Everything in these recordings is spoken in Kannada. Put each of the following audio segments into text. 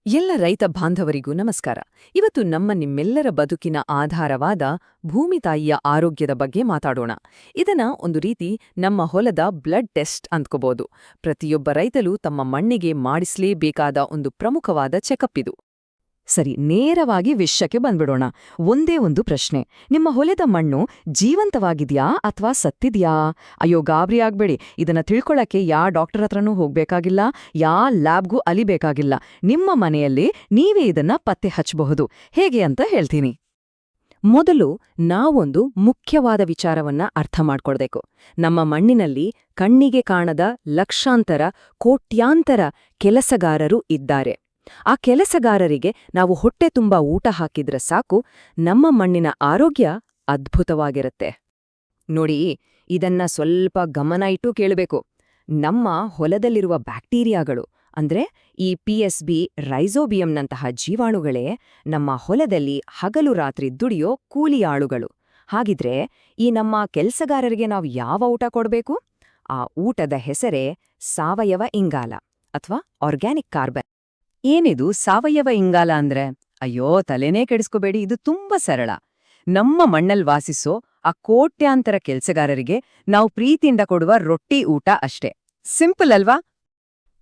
ಎಲ್ಲ ರೈತ ಬಾಂಧವರಿಗೂ ನಮಸ್ಕಾರ. ಇವತ್ತು ನಿಮ್ಮೆಲ್ಲರ ಬದುಕಿನ ಆಧಾರವಾದ ಭೂಮಿ ತಾಯಿಯ ಆರೋಗ್ಯದ ಬಗ್ಗೆ ಮಾತಾಡೋಣ. ಇದನ್ನ ಒಂದು ರೀತಿ ನಮ್ಮ ಹೊಲದ ಬ್ಲಡ್ ಟೆಸ್ಟ್ ಅಂದ್ಕೋಬಹುದು. ಪ್ರತಿಯೊಬ್ಬ ರೈತರು ತಮ್ಮ ಮಣ್ಣಿಗೆ ಮಾಡಿಸಲೇಬೇಕಾದ ಒಂದು ಪ್ರಮುಖವಾದ ಚೆಕಪ್ ಇದು. ಸರಿ, ನೇರವಾಗಿ ವಿಷಯಕ್ಕೆ ಬಂದ್ಬಿಡೋಣ. ಒಂದೇ ಒಂದು ಪ್ರಶ್ನೆ: ನಿಮ್ಮ ಹೊಲದ ಮಣ್ಣು ಜೀವಂತವಾಗಿದ್ಯಾ ಅಥವಾ ಸತ್ತಿದ್ಯಾ? ಅಯ್ಯೋ, ಗಾಬರಿ ಆಗ್ಬೇಡಿ. ಇದನ್ನ ತಿಳ್ಕೊಳ್ಳಕ್ಕೆ ಯಾ ಡಾಕ್ಟರ್ ಹತ್ರನೂ ಹೋಗ್ಬೇಕಾಗಿಲ್ಲ, ಯಾ ಲ್ಯಾಬ್ಗೂ ಅಲಿಬೇಕಾಗಿಲ್ಲ. ನಿಮ್ಮ ಮನೆಯಲ್ಲಿ ನೀವೇ ಇದನ್ನ ಪತ್ತೆ ಹಚ್ಚಬಹುದು. ಹೇಗೆ ಅಂತ ಹೇಳ್ತೀನಿ. ಮೊದಲು ನಾವೊಂದು ಮುಖ್ಯವಾದ ವಿಚಾರವನ್ನ ಅರ್ಥ ಮಾಡ್ಕೊಳ್ಬೇಕು. ನಮ್ಮ ಮಣ್ಣಿನಲ್ಲಿ ಕಣ್ಣಿಗೆ ಕಾಣದ ಲಕ್ಷಾಂತರ, ಕೋಟ್ಯಾಂತರ ಕೆಲಸಗಾರರು ಇದ್ದಾರೆ. ಆ ಕೆಲಸಗಾರರಿಗೆ ನಾವು ಹೊಟ್ಟೆ ತುಂಬಾ ಊಟ ಹಾಕಿದ್ರೆ ಸಾಕು, ನಮ್ಮ ಮಣ್ಣಿನ ಆರೋಗ್ಯ ಅದ್ಭುತವಾಗಿರುತ್ತೆ. ನೋಡಿ, ಇದನ್ನ ಸ್ವಲ್ಪ ಗಮನ ಇಟ್ಟು ಕೇಳಬೇಕು. ನಮ್ಮ ಹೊಲದಲ್ಲಿರುವ ಬ್ಯಾಕ್ಟೀರಿಯಾಗಳು, ಅಂದ್ರೆ ಈ PSB, ರೈಸೋಬಿಯಂನಂತಹ ಜೀವಾಣುಗಳೇ ನಮ್ಮ ಹೊಲದಲ್ಲಿ ಹಗಲು ರಾತ್ರಿ ದುಡಿಯೋ ಕೂಲಿ ಆಳುಗಳು. ಹಾಗಿದ್ರೆ ಈ ನಮ್ಮ ಕೆಲಸಗಾರರಿಗೆ ನಾವು ಯಾವ ಊಟ ಕೊಡಬೇಕು? ಆ ಊಟದ ಹೆಸರೇ ಸಾವಯವ ಇಂಗಾಲ ಅಥವಾ ಆರ್ಗ್ಯಾನಿಕ್ ಕಾರ್ಬನ್. ಏನಿದು ಸಾವಯವ ಇಂಗಾಲ ಅಂದ್ರೆ? ಅಯ್ಯೋ, ತಲೆನೇ ಕೆಡಿಸ್ಕೋಬೇಡಿ, ಇದು ತುಂಬಾ ಸರಳ. ನಮ್ಮ ಮಣ್ಣಲ್ ವಾಸಿಸೋ ಆ ಕೋಟ್ಯಾಂತರ ಕೆಲ್ಸಗಾರರಿಗೆ ನಾವು ಪ್ರೀತಿಯಿಂದ ಕೊಡುವ ರೊಟ್ಟಿ ಊಟ ಅಷ್ಟೇ. ಸಿಂಪಲ್ ಅಲ್ವಾ?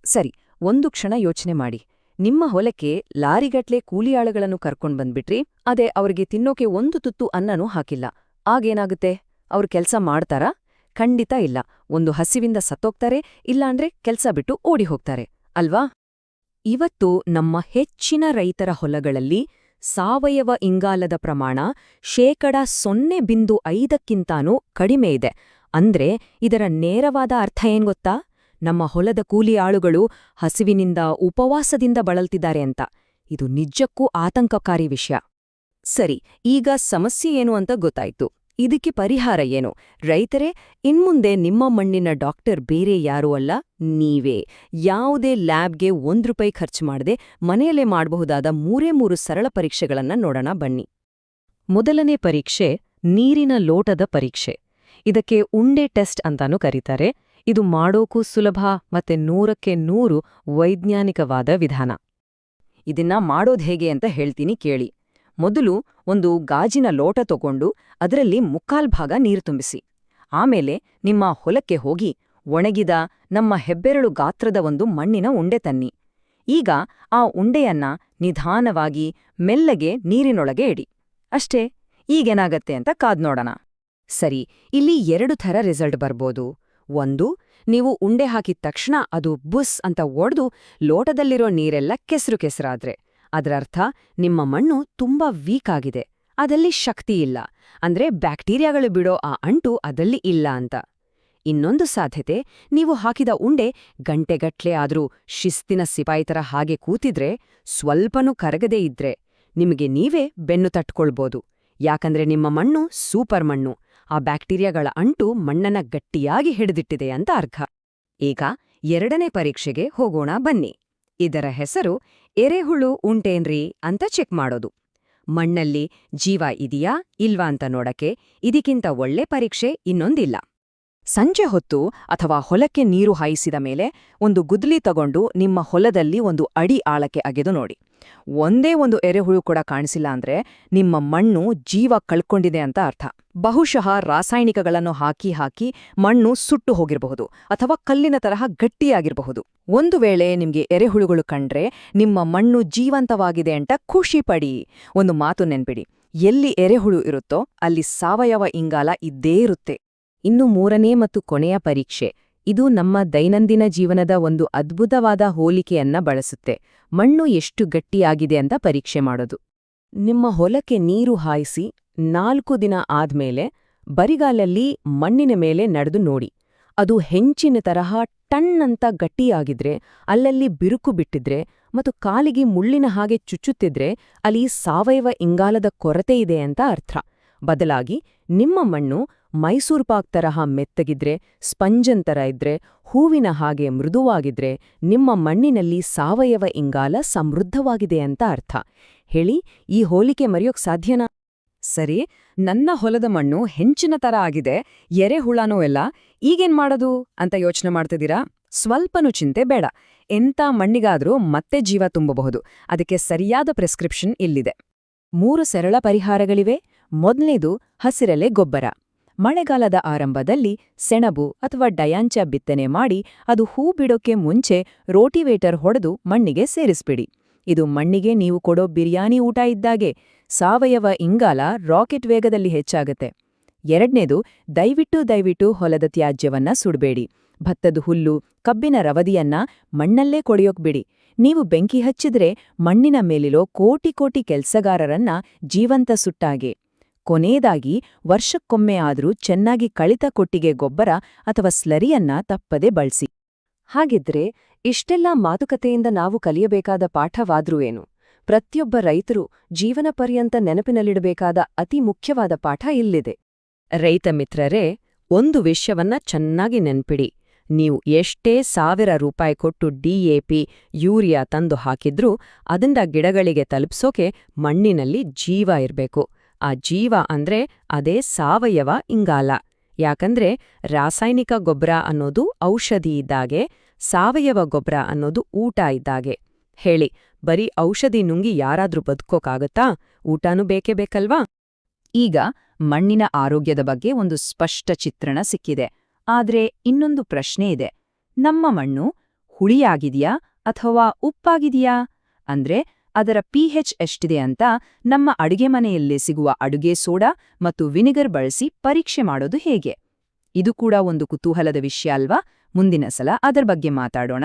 ಸರಿ, ಒಂದು ಕ್ಷಣ ಯೋಚನೆ ಮಾಡಿ. ನಿಮ್ಮ ಹೊಲಕ್ಕೆ ಲಾರಿಗಟ್ಲೆ ಕೂಲಿಯಾಳುಗಳನ್ನು ಕರ್ಕೊಂಡ್ ಬಂದ್ಬಿಟ್ರಿ, ಅದೇ ಅವ್ರಿಗೆ ತಿನ್ನೋಕೆ ಒಂದು ತುತ್ತು ಅನ್ನನೂ ಹಾಕಿಲ್ಲ. ಆಗೇನಾಗುತ್ತೆ? ಅವ್ರು ಕೆಲ್ಸ ಮಾಡ್ತಾರಾ? ಖಂಡಿತ ಇಲ್ಲ. ಒಂದು ಹಸಿವಿಂದ ಸತ್ತೋಗ್ತಾರೆ, ಇಲ್ಲಾಂದ್ರೆ ಕೆಲ್ಸ ಬಿಟ್ಟು ಓಡಿ ಹೋಗ್ತಾರೆ ಅಲ್ವಾ? ಇವತ್ತು ನಮ್ಮ ಹೆಚ್ಚಿನ ರೈತರ ಹೊಲಗಳಲ್ಲಿ ಸಾವಯವ ಇಂಗಾಲದ ಪ್ರಮಾಣ 0.5ಕ್ಕಿಂತಾನೂ ಕಡಿಮೆ ಇದೆ. ಅಂದ್ರೆ ಇದರ ನೇರವಾದ ಅರ್ಥ ಏನ್ ಗೊತ್ತಾ? ನಮ್ಮ ಹೊಲದ ಕೂಲಿ ಆಳುಗಳು ಹಸಿವಿನಿಂದ, ಉಪವಾಸದಿಂದ ಬಳಲ್ತಿದ್ದಾರೆ ಅಂತ. ಇದು ನಿಜಕ್ಕೂ ಆತಂಕಕಾರಿ ವಿಷಯ. ಸರಿ, ಈಗ ಸಮಸ್ಯೆ ಏನು ಅಂತ ಗೊತ್ತಾಯ್ತು. ಇದಕ್ಕೆ ಪರಿಹಾರ ಏನು? ರೈತರೇ, ಇನ್ಮುಂದೆ ನಿಮ್ಮ ಮಣ್ಣಿನ ಡಾಕ್ಟರ್ ಬೇರೆ ಯಾರೂ ಅಲ್ಲ, ನೀವೇ. ಯಾವುದೇ ಲ್ಯಾಬ್ಗೆ ₹1 ಖರ್ಚು ಮಾಡದೆ ಮನೆಯಲ್ಲೇ ಮಾಡಬಹುದಾದ 3 ಸರಳ ಪರೀಕ್ಷೆಗಳನ್ನ ನೋಡೋಣ ಬನ್ನಿ. ಮೊದಲನೇ ಪರೀಕ್ಷೆ ನೀರಿನ ಲೋಟದ ಪರೀಕ್ಷೆ. ಇದಕ್ಕೆ ಉಂಡೆ ಟೆಸ್ಟ್ ಅಂತಾನೂ ಕರೀತಾರೆ. ಇದು ಮಾಡೋಕೂ ಸುಲಭ ಮತ್ತೆ 100ಕ್ಕೆ 100 ವೈಜ್ಞಾನಿಕವಾದ ವಿಧಾನ. ಇದನ್ನ ಮಾಡೋದ್ ಹೇಗೆ ಅಂತ ಹೇಳ್ತೀನಿ ಕೇಳಿ. ಮೊದಲು ಒಂದು ಗಾಜಿನ ಲೋಟ ತಗೊಂಡು ಅದರಲ್ಲಿ 3/4 ಭಾಗ ನೀರು ತುಂಬಿಸಿ. ಆಮೇಲೆ ನಿಮ್ಮ ಹೊಲಕ್ಕೆ ಹೋಗಿ ಒಣಗಿದ ನಮ್ಮ ಹೆಬ್ಬೆರಳು ಗಾತ್ರದ ಒಂದು ಮಣ್ಣಿನ ಉಂಡೆ ತನ್ನಿ. ಈಗ ಆ ಉಂಡೆಯನ್ನ ನಿಧಾನವಾಗಿ ಮೆಲ್ಲಗೆ ನೀರಿನೊಳಗೆ ಇಡಿ. ಅಷ್ಟೇ. ಈಗೇನಾಗತ್ತೆ ಅಂತ ಕಾದ್ ನೋಡೋಣ. ಸರಿ, ಇಲ್ಲಿ 2 ಥರ ರಿಸಲ್ಟ್ ಬರ್ಬೋದು. ಒಂದು, ನೀವು ಉಂಡೆ ಹಾಕಿದ ತಕ್ಷಣ ಅದು ಬುಸ್ ಅಂತ ಒಡ್ದು ಲೋಟದಲ್ಲಿರೋ ನೀರೆಲ್ಲ ಕೆಸರಾದ್ರೆ ಅದರರ್ಥ ನಿಮ್ಮ ಮಣ್ಣು ತುಂಬಾ ವೀಕ್ ಆಗಿದೆ, ಅದಲ್ಲಿ ಶಕ್ತಿ ಇಲ್ಲ. ಅಂದ್ರೆ ಬ್ಯಾಕ್ಟೀರಿಯಾಗಳು ಬಿಡೋ ಆ ಅಂಟು ಅದಲ್ಲಿ ಇಲ್ಲ ಅಂತ. ಇನ್ನೊಂದು ಸಾಧ್ಯತೆ, ನೀವು ಹಾಕಿದ ಉಂಡೆ ಗಂಟೆಗಟ್ಲೆ ಆದ್ರೂ ಶಿಸ್ತಿನ ಸಿಪಾಯಿ ತರ ಹಾಗೆ ಕೂತಿದ್ರೆ, ಸ್ವಲ್ಪನೂ ಕರಗದೇ ಇದ್ರೆ ನಿಮಗೆ ನೀವೇ ಬೆನ್ನು ತಟ್ಕೊಳ್ಬೋದು. ಯಾಕಂದ್ರೆ ನಿಮ್ಮ ಮಣ್ಣು ಸೂಪರ್ ಮಣ್ಣು, ಆ ಬ್ಯಾಕ್ಟೀರಿಯಾಗಳ ಅಂಟು ಮಣ್ಣನ್ನ ಗಟ್ಟಿಯಾಗಿ ಹಿಡಿದಿಟ್ಟಿದೆ ಅಂತ ಅರ್ಥ. ಈಗ 2ನೇ ಪರೀಕ್ಷೆಗೆ ಹೋಗೋಣ ಬನ್ನಿ. ಇದರ ಹೆಸರು ಎರೆಹುಳು ಉಂಟೇನ್ರಿ ಅಂತ ಚೆಕ್ ಮಾಡೋದು. ಮಣ್ಣಲ್ಲಿ ಜೀವ ಇದೆಯಾ ಇಲ್ವಾ ಅಂತ ನೋಡಕ್ಕೆ ಇದಕ್ಕಿಂತ ಒಳ್ಳೆ ಪರೀಕ್ಷೆ ಇನ್ನೊಂದಿಲ್ಲ. ಸಂಜೆ ಹೊತ್ತು ಅಥವಾ ಹೊಲಕ್ಕೆ ನೀರು ಹಾಯಿಸಿದ ಮೇಲೆ ಒಂದು ಗುದ್ದಲಿ ತಗೊಂಡು ನಿಮ್ಮ ಹೊಲದಲ್ಲಿ 1 ಅಡಿ ಆಳಕ್ಕೆ ಅಗೆದು ನೋಡಿ. ಒಂದೇ ಒಂದು ಎರೆಹುಳು ಕೂಡ ಕಾಣಿಸಿಲ್ಲ ಅಂದ್ರೆ ನಿಮ್ಮ ಮಣ್ಣು ಜೀವ ಕಳ್ಕೊಂಡಿದೆ ಅಂತ ಅರ್ಥ. ಬಹುಶಃ ರಾಸಾಯನಿಕಗಳನ್ನು ಹಾಕಿ ಮಣ್ಣು ಸುಟ್ಟು ಹೋಗಿರಬಹುದು ಅಥವಾ ಕಲ್ಲಿನ ತರಹ ಗಟ್ಟಿಯಾಗಿರಬಹುದು. ಒಂದು ವೇಳೆ ನಿಮ್ಗೆ ಎರೆಹುಳುಗಳು ಕಂಡ್ರೆ ನಿಮ್ಮ ಮಣ್ಣು ಜೀವಂತವಾಗಿದೆ ಅಂತ ಖುಷಿ ಪಡಿ. ಒಂದು ಮಾತು ನೆನ್ಪಿಡಿ, ಎಲ್ಲಿ ಎರೆಹುಳು ಇರುತ್ತೋ ಅಲ್ಲಿ ಸಾವಯವ ಇಂಗಾಲ ಇದ್ದೇ ಇರುತ್ತೆ. ಇನ್ನು 3ನೇ ಮತ್ತು ಕೊನೆಯ ಪರೀಕ್ಷೆ. ಇದು ನಮ್ಮ ದೈನಂದಿನ ಜೀವನದ ಒಂದು ಅದ್ಭುತವಾದ ಹೋಲಿಕೆಯನ್ನ ಬಳಸುತ್ತೆ. ಮಣ್ಣು ಎಷ್ಟು ಗಟ್ಟಿಯಾಗಿದೆ ಅಂತ ಪರೀಕ್ಷೆ ಮಾಡೋದು. ನಿಮ್ಮ ಹೊಲಕ್ಕೆ ನೀರು ಹಾಯಿಸಿ 4 ದಿನ ಆದ್ಮೇಲೆ ಬರಿಗಾಲಲ್ಲಿ ಮಣ್ಣಿನ ಮೇಲೆ ನಡೆದು ನೋಡಿ. ಅದು ಹೆಂಚಿನ ತರಹ ಟಣ್ಣಂತ ಗಟ್ಟಿಯಾಗಿದ್ರೆ, ಅಲ್ಲಲ್ಲಿ ಬಿರುಕು ಬಿಟ್ಟಿದ್ರೆ ಮತ್ತು ಕಾಲಿಗೆ ಮುಳ್ಳಿನ ಹಾಗೆ ಚುಚ್ಚುತ್ತಿದ್ರೆ ಅಲ್ಲಿ ಸಾವಯವ ಇಂಗಾಲದ ಕೊರತೆ ಇದೆ ಅಂತ ಅರ್ಥ. ಬದಲಾಗಿ ನಿಮ್ಮ ಮಣ್ಣು ಮೈಸೂರು ಪಾಕ್ ತರಹ ಮೆತ್ತಗಿದ್ರೆ, ಸ್ಪಂಜಂತರ ಇದ್ರೆ, ಹೂವಿನ ಹಾಗೆ ಮೃದುವಾಗಿದ್ರೆ ನಿಮ್ಮ ಮಣ್ಣಿನಲ್ಲಿ ಸಾವಯವ ಇಂಗಾಲ ಸಮೃದ್ಧವಾಗಿದೆ ಅಂತ ಅರ್ಥ. ಹೇಳಿ, ಈ ಹೋಲಿಕೆ ಮರೆಯೋಕ್ ಸಾಧ್ಯನಾ? ಸರಿ, ನನ್ನ ಹೊಲದ ಮಣ್ಣು ಹೆಂಚಿನ ತರ ಆಗಿದೆ, ಎರೆಹುಳನೂ ಎಲ್ಲ, ಈಗೇನ್ ಮಾಡೋದು ಅಂತ ಯೋಚನೆ ಮಾಡ್ತಿದ್ದೀರಾ? ಸ್ವಲ್ಪನೂ ಚಿಂತೆ ಬೇಡ. ಎಂಥ ಮಣ್ಣಿಗಾದ್ರೂ ಮತ್ತೆ ಜೀವ ತುಂಬಬಹುದು. ಅದಕ್ಕೆ ಸರಿಯಾದ ಪ್ರಿಸ್ಕ್ರಿಪ್ಷನ್ ಇಲ್ಲಿದೆ. 3 ಸರಳ ಪರಿಹಾರಗಳಿವೆ. ಮೊದಲನೇದು ಹಸಿರೆಲೆ ಗೊಬ್ಬರ. ಮಳೆಗಾಲದ ಆರಂಭದಲ್ಲಿ ಸೆಣಬು ಅಥವಾ ಡಯಾಂಚ ಬಿತ್ತನೆ ಮಾಡಿ ಅದು ಹೂ ಬಿಡೋಕೆ ಮುಂಚೆ ರೋಟಿವೇಟರ್ ಹೊಡೆದು ಮಣ್ಣಿಗೆ ಸೇರಿಸ್ಬಿಡಿ. ಇದು ಮಣ್ಣಿಗೆ ನೀವು ಕೊಡೋ ಬಿರಿಯಾನಿ ಊಟ ಇದ್ದಾಗೆ. ಸಾವಯವ ಇಂಗಾಲ ರಾಕೆಟ್ ವೇಗದಲ್ಲಿ ಹೆಚ್ಚಾಗತ್ತೆ. ಎರಡನೇದು, ದಯವಿಟ್ಟು ಹೊಲದ ತ್ಯಾಜ್ಯವನ್ನ ಸುಡಬೇಡಿ. ಭತ್ತದ ಹುಲ್ಲು, ಕಬ್ಬಿನ ರವದಿಯನ್ನ ಮಣ್ಣಲ್ಲೇ ಕೊಳೆಯೋಕ್ ಬಿಡಿ. ನೀವು ಬೆಂಕಿ ಹಚ್ಚಿದ್ರೆ ಮಣ್ಣಿನ ಮೇಲಿರೋ ಕೋಟಿ ಕೆಲ್ಸಗಾರರನ್ನ ಜೀವಂತ ಸುಟ್ಟಾಗೆ. ಕೊನೇದಾಗಿ, ವರ್ಷಕ್ಕೊಮ್ಮೆ ಆದ್ರೂ ಚೆನ್ನಾಗಿ ಕಳಿತ ಕೊಟ್ಟಿಗೆ ಗೊಬ್ಬರ ಅಥವಾ ಸ್ಲರಿಯನ್ನ ತಪ್ಪದೆ ಬಳಸಿ. ಹಾಗಿದ್ರೆ ಇಷ್ಟೆಲ್ಲ ಮಾತುಕತೆಯಿಂದ ನಾವು ಕಲಿಯಬೇಕಾದ ಪಾಠವಾದ್ರೂ ಏನು? ಪ್ರತಿಯೊಬ್ಬ ರೈತರು ಜೀವನ ಪರ್ಯಂತ ನೆನಪಿನಲ್ಲಿಡಬೇಕಾದ ಅತಿ ಮುಖ್ಯವಾದ ಪಾಠ ಇಲ್ಲಿದೆ. ರೈತ ಮಿತ್ರರೇ, ಒಂದು ವಿಷಯವನ್ನ ಚೆನ್ನಾಗಿ ನೆನ್ಪಿಡಿ. ನೀವು ಎಷ್ಟೇ ₹1000 ಕೊಟ್ಟು DAP, ಯೂರಿಯಾ ತಂದು ಹಾಕಿದ್ರೂ ಅದನ್ನ ಗಿಡಗಳಿಗೆ ತಲುಪ್ಸೋಕೆ ಮಣ್ಣಿನಲ್ಲಿ ಜೀವ ಇರ್ಬೇಕು. ಆ ಜೀವ ಅಂದ್ರೆ ಅದೇ ಸಾವಯವ ಇಂಗಾಲ. ಯಾಕಂದ್ರೆ ರಾಸಾಯನಿಕ ಗೊಬ್ಬರ ಅನ್ನೋದು ಔಷಧಿ ಇದ್ದಾಗೆ, ಸಾವಯವ ಗೊಬ್ಬರ ಅನ್ನೋದು ಊಟ ಇದ್ದಾಗೆ. ಹೇಳಿ, ಬರೀ ಔಷಧಿ ನುಂಗಿ ಯಾರಾದ್ರೂ ಬದುಕೋಕಾಗತ್ತಾ? ಊಟನೂ ಬೇಕೇ ಬೇಕಲ್ವಾ? ಈಗ ಮಣ್ಣಿನ ಆರೋಗ್ಯದ ಬಗ್ಗೆ ಒಂದು ಸ್ಪಷ್ಟ ಚಿತ್ರಣ ಸಿಕ್ಕಿದೆ. ಆದ್ರೆ ಇನ್ನೊಂದು ಪ್ರಶ್ನೆ ಇದೆ. ನಮ್ಮ ಮಣ್ಣು ಹುಳಿಯಾಗಿದೆಯಾ ಅಥವಾ ಉಪ್ಪಾಗಿದೆಯಾ? ಅಂದ್ರೆ ಅದರ pH ಎಷ್ಟಿದೆ ಅಂತ ನಮ್ಮ ಅಡುಗೆ ಮನೆಯಲ್ಲಿ ಸಿಗುವ ಅಡುಗೆ ಸೋಡಾ ಮತ್ತು ವಿನೆಗರ್ ಬಳಸಿ ಪರೀಕ್ಷೆ ಮಾಡೋದು ಹೇಗೆ? ಇದು ಕೂಡ ಒಂದು ಕುತೂಹಲದ ವಿಷಯ ಅಲ್ವಾ? ಮುಂದಿನ ಸಲ ಅದರ ಬಗ್ಗೆ ಮಾತಾಡೋಣ.